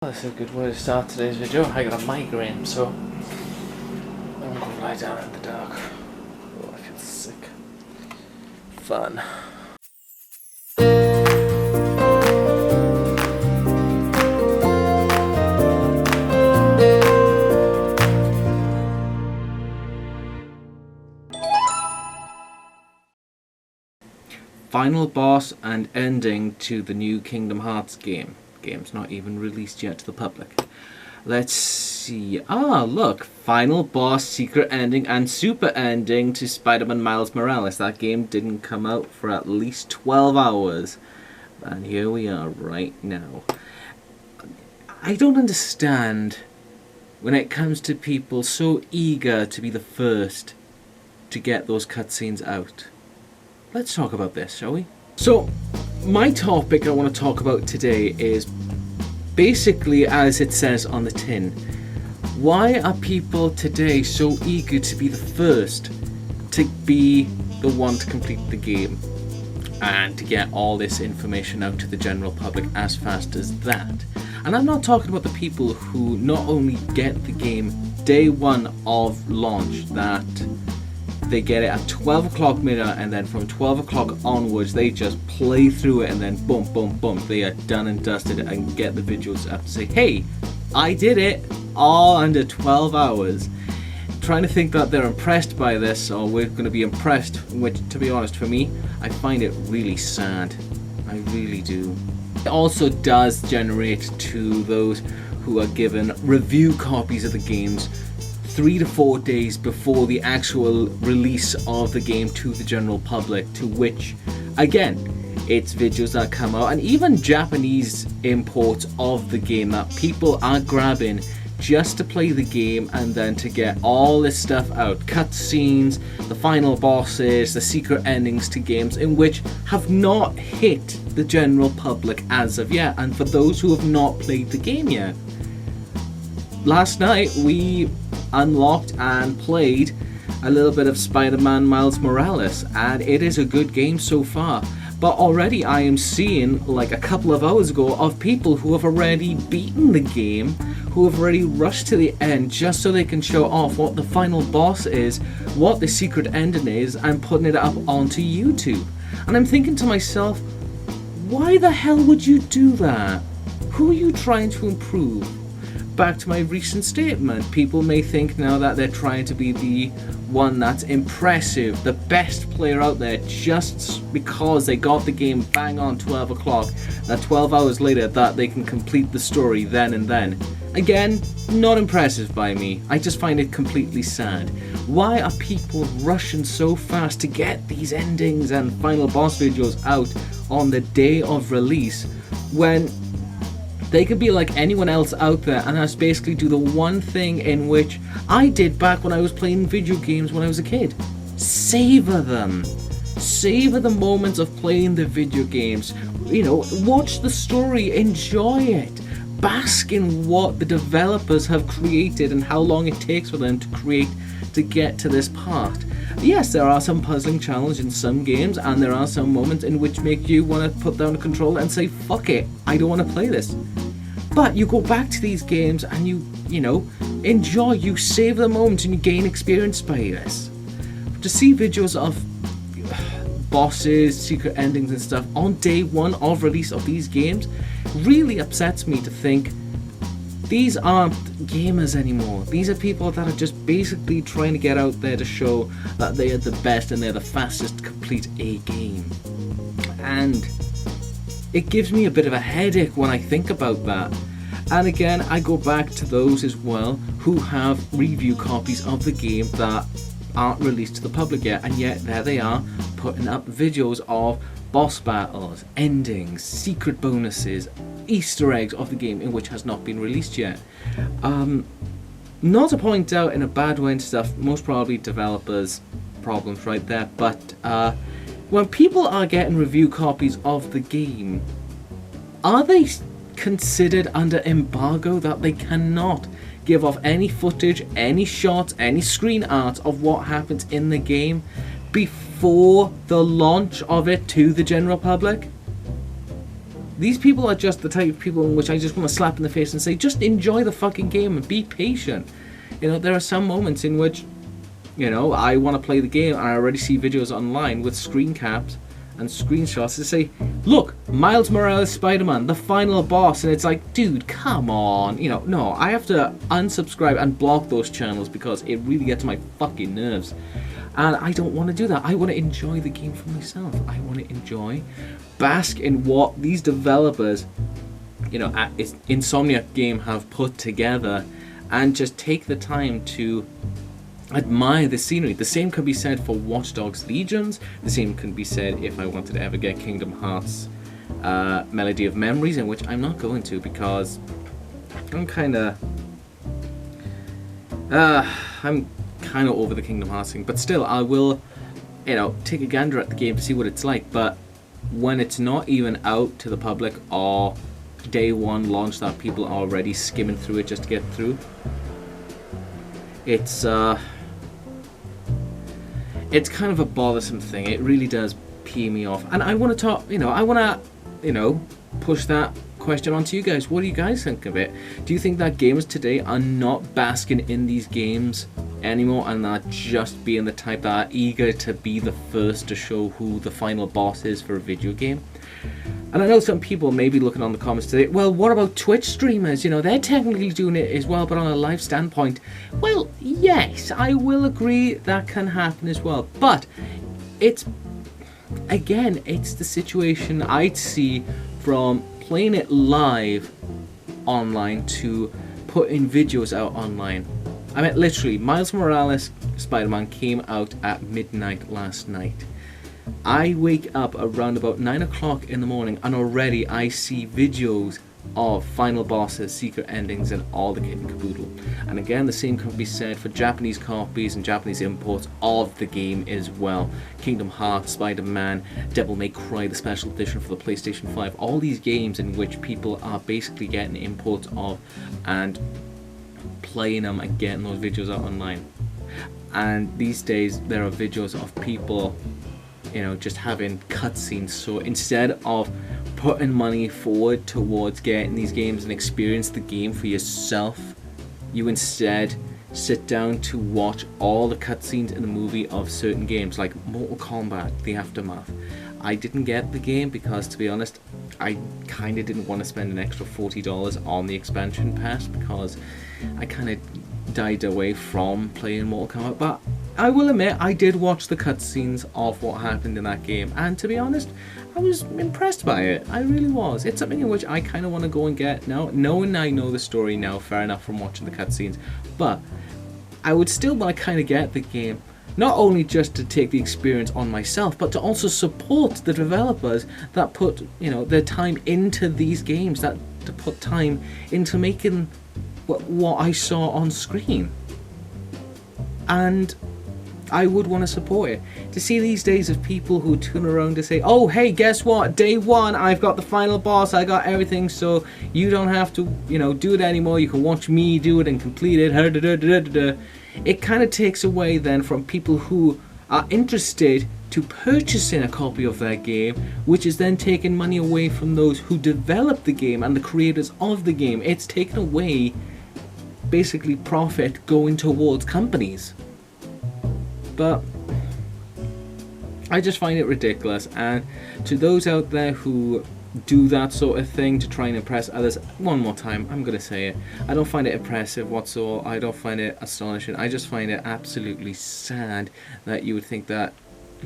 That's a good way to start today's video. I got a migraine, so I'm gonna lie down in the dark. Oh, I feel sick. Fun. Final boss and ending to the new Kingdom Hearts game. Game's not even released yet to the public. Let's see. Ah, look. Final boss, secret ending, and super ending to Spider-Man Miles Morales. That game didn't come out for at least 12 hours. And here we are right now. I don't understand when it comes to people so eager to be the first to get those cutscenes out. Let's talk about this, shall we? So, my topic I want to talk about today is basically as it says on the tin. Why are people today so eager to be the first to be the one to complete the game and to get all this information out to the general public as fast as that? And I'm not talking about the people who not only get the game day one of launch, that they get it at 12 o'clock midnight, and then from 12 o'clock onwards they just play through it, and then boom, boom, boom, they are done and dusted and get the visuals up to say, hey, I did it all under 12 hours. Trying to think that they're impressed by this, or we're going to be impressed, which, to be honest, for me, I find it really sad. I really do. It also does generate to those who are given review copies of the games 3 to 4 days before the actual release of the game to the general public, to which, again, it's videos that come out, and even Japanese imports of the game that people are grabbing just to play the game and then to get all this stuff out. Cutscenes, the final bosses, the secret endings to games in which have not hit the general public as of yet, and for those who have not played the game yet. Last night we unlocked and played a little bit of Spider-Man Miles Morales, and it is a good game so far. But already I am seeing, like a couple of hours ago, of people who have already beaten the game, who have already rushed to the end just so they can show off what the final boss is, what the secret ending is, and putting it up onto YouTube. And I'm thinking to myself, why the hell would you do that? Who are you trying to improve? Back to my recent statement, people may think now that they're trying to be the one that's impressive, the best player out there, just because they got the game bang on 12 o'clock, that 12 hours later that they can complete the story then and then. Again, not impressive by me. I just find it completely sad. Why are people rushing so fast to get these endings and final boss videos out on the day of release when they could be like anyone else out there and just basically do the one thing in which I did back when I was playing video games when I was a kid? Savor them. Savor the moments of playing the video games. You know, watch the story, enjoy it. Bask in what the developers have created and how long it takes for them to create to get to this part. Yes, there are some puzzling challenges in some games, and there are some moments in which make you want to put down the controller and say, fuck it, I don't want to play this. But you go back to these games and you know, enjoy, you save the moment and you gain experience by this. To see videos of bosses, secret endings and stuff on day one of release of these games really upsets me to think these aren't gamers anymore. These are people that are just basically trying to get out there to show that they are the best and they're the fastest to complete a game. And it gives me a bit of a headache when I think about that. And again, I go back to those as well who have review copies of the game that aren't released to the public yet, and yet there they are putting up videos of boss battles, endings, secret bonuses, Easter eggs of the game in which has not been released yet. Not to point out in a bad way and stuff, most probably developers' problems right there, but when people are getting review copies of the game, are they considered under embargo that they cannot give off any footage, any shots, any screen art of what happens in the game before the launch of it to the general public? These people are just the type of people in which I just want to slap in the face and say, just enjoy the fucking game and be patient. There are some moments in which, I want to play the game and I already see videos online with screen caps and screenshots to say, look, Miles Morales Spider-Man, the final boss, and it's like, dude, come on. No, I have to unsubscribe and block those channels because it really gets my fucking nerves. And I don't want to do that. I want to enjoy the game for myself. I want to bask in what these developers, at Insomniac Game have put together, and just take the time to admire the scenery. The same can be said for Watch Dogs Legions. The same can be said if I wanted to ever get Kingdom Hearts Melody of Memories, in which I'm not going to because I'm kind of over the Kingdom Hearts thing. But still, I will, take a gander at the game to see what it's like. But when it's not even out to the public or day one launch that people are already skimming through it just to get through, it's kind of a bothersome thing. It really does pee me off. And I want to talk, push that question onto you guys. What do you guys think of it? Do you think that gamers today are not basking in these games anymore and are just being the type that are eager to be the first to show who the final boss is for a video game? And I know some people may be looking on the comments today, well, what about Twitch streamers? They're technically doing it as well, but on a live standpoint. Well, yes, I will agree that can happen as well. But it's the situation I'd see from playing it live online to putting videos out online. I mean, literally, Miles Morales Spider-Man came out at midnight last night. I wake up around about 9 o'clock in the morning and already I see videos of final bosses, secret endings, and all the kit and caboodle. And again, the same can be said for Japanese copies and Japanese imports of the game as well. Kingdom Hearts, Spider-Man, Devil May Cry, the special edition for the PlayStation 5, all these games in which people are basically getting imports of and playing them and getting those videos out online. And these days there are videos of people just having cutscenes. So instead of putting money forward towards getting these games and experience the game for yourself, you instead sit down to watch all the cutscenes in the movie of certain games like Mortal Kombat, The Aftermath. I didn't get the game because, to be honest, I kind of didn't want to spend an extra $40 on the expansion pass because I kind of died away from playing Mortal Kombat. But I will admit, I did watch the cutscenes of what happened in that game, and to be honest, I was impressed by it. I really was. It's something in which I kind of want to go and get now. Knowing I know the story now, fair enough, from watching the cutscenes, but I would still want to kind of get the game, not only just to take the experience on myself, but to also support the developers that put, their time into these games, that to put time into making what I saw on screen. And I would want to support it. To see these days of people who turn around to say, oh, hey, guess what? Day one, I've got the final boss, I got everything, so you don't have to, do it anymore. You can watch me do it and complete it. It kind of takes away then from people who are interested to purchasing a copy of their game, which is then taking money away from those who develop the game and the creators of the game. It's taken away, basically, profit going towards companies. But I just find it ridiculous, and to those out there who do that sort of thing to try and impress others, one more time, I'm going to say it, I don't find it impressive whatsoever. I don't find it astonishing. I just find it absolutely sad that you would think that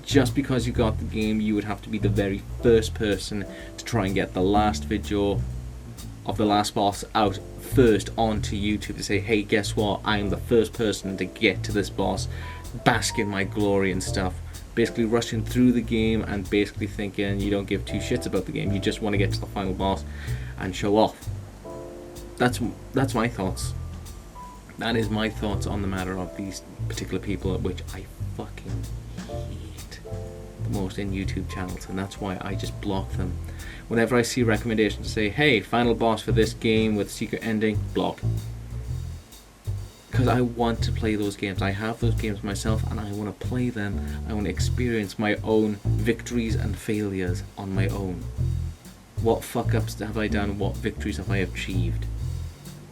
just because you got the game, you would have to be the very first person to try and get the last video of the last boss out first onto YouTube to say, hey, guess what, I'm the first person to get to this boss, bask in my glory and stuff. Basically rushing through the game and basically thinking you don't give two shits about the game, you just want to get to the final boss and show off. That's my thoughts. That is my thoughts on the matter of these particular people, which I fucking hate the most in YouTube channels, and that's why I just block them. Whenever I see recommendations to say, hey, final boss for this game with secret ending, block. Because I want to play those games. I have those games myself and I want to play them. I want to experience my own victories and failures on my own. what fuck-ups have I done, what victories have I achieved.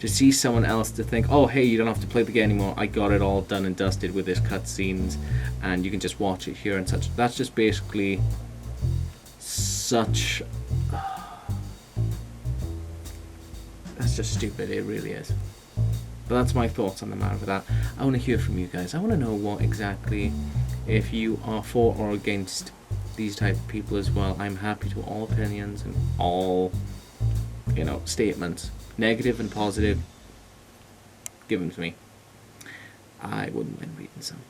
To see someone else to think, oh hey, you don't have to play the game anymore, I got it all done and dusted with this cutscenes, and you can just watch it here and such. That's just basically such... that's just stupid, it really is. But that's my thoughts on the matter with that. I want to hear from you guys. I want to know what exactly, if you are for or against these type of people as well. I'm happy to all opinions and all, statements. Negative and positive, give them to me. I wouldn't mind reading some.